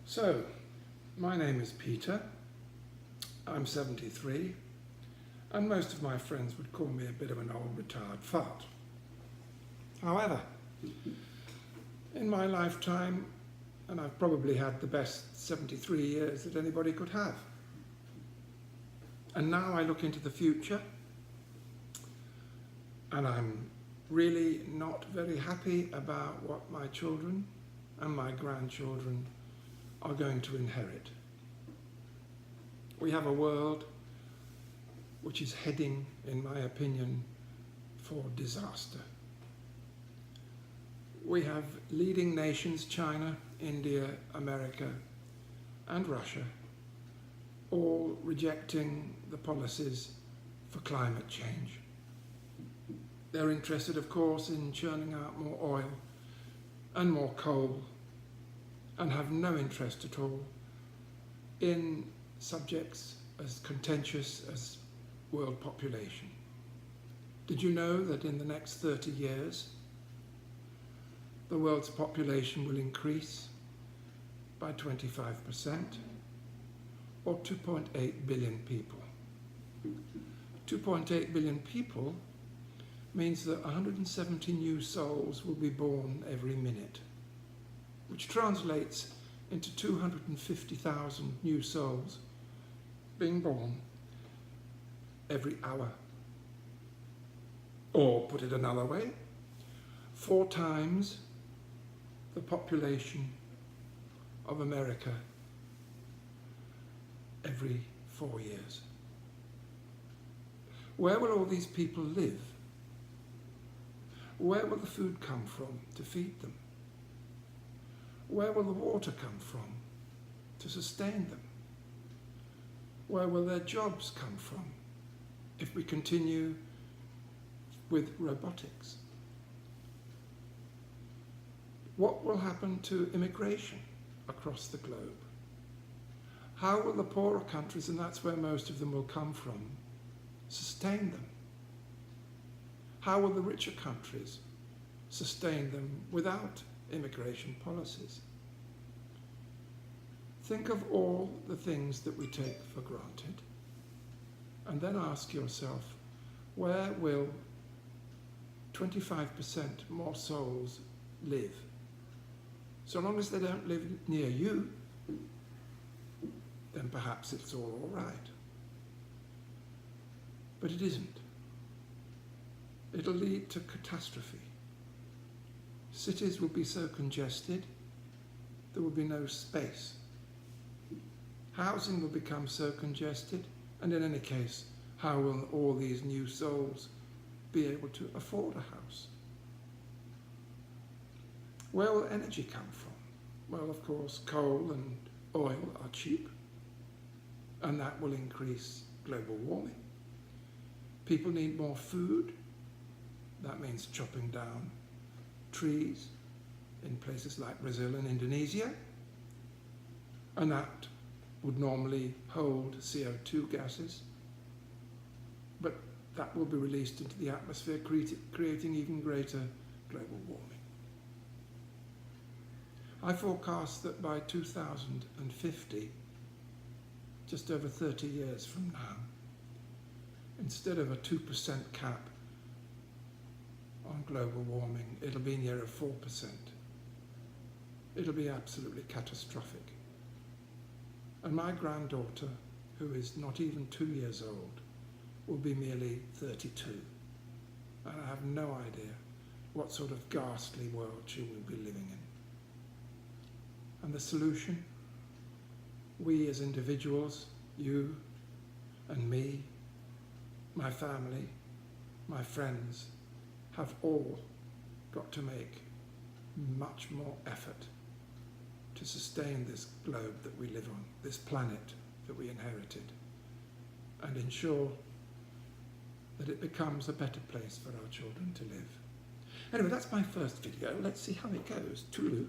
So, my name is Peter, I'm 73, and most of my friends would call me a bit of an old retired fart. However, in my lifetime, and I've probably had the best 73 years that anybody could have. And now I look into the future, and I'm really not very happy about what my children and my grandchildren are going to inherit. We have a world which is heading, in my opinion, for disaster. We have leading nations, China, India, America, and Russia, all rejecting the policies for climate change. They're interested, of course, in churning out more oil and more coal, and have no interest at all in subjects as contentious as world population. Did you know that in the next 30 years, the world's population will increase by 25%, or 2.8 billion people? 2.8 billion people means that 170 new souls will be born every minute, which translates into 250,000 new souls being born every hour. Or, put it another way, 4 times the population of America every 4 years. Where will all these people live? Where will the food come from to feed them? Where will the water come from to sustain them? Where will their jobs come from if we continue with robotics? What will happen to immigration across the globe? How will the poorer countries, and that's where most of them will come from, sustain them? How will the richer countries sustain them without immigration policies? Think of all the things that we take for granted, and then ask yourself, where will 25% more souls live? So long as they don't live near you, then perhaps it's all right. But it isn't. It'll lead to catastrophe. Cities will be so congested, there will be no space. Housing will become so congested, and in any case, how will all these new souls be able to afford a house? Where will energy come from? Well, of course, coal and oil are cheap, and that will increase global warming. People need more food. That means chopping down trees in places like Brazil and Indonesia, and that would normally hold CO2 gases, but that will be released into the atmosphere, creating even greater global warming. I forecast that by 2050, just over 30 years from now, instead of a 2% cap on global warming, it'll be nearer 4%. It'll be absolutely catastrophic. And my granddaughter, who is not even 2 years old, will be merely 32. And I have no idea what sort of ghastly world she will be living in. And the solution? We as individuals, you and me, my family, my friends, have all got to make much more effort to sustain this globe that we live on, this planet that we inherited, and ensure that it becomes a better place for our children to live. Anyway, that's my first video. Let's see how it goes. Toodaloo.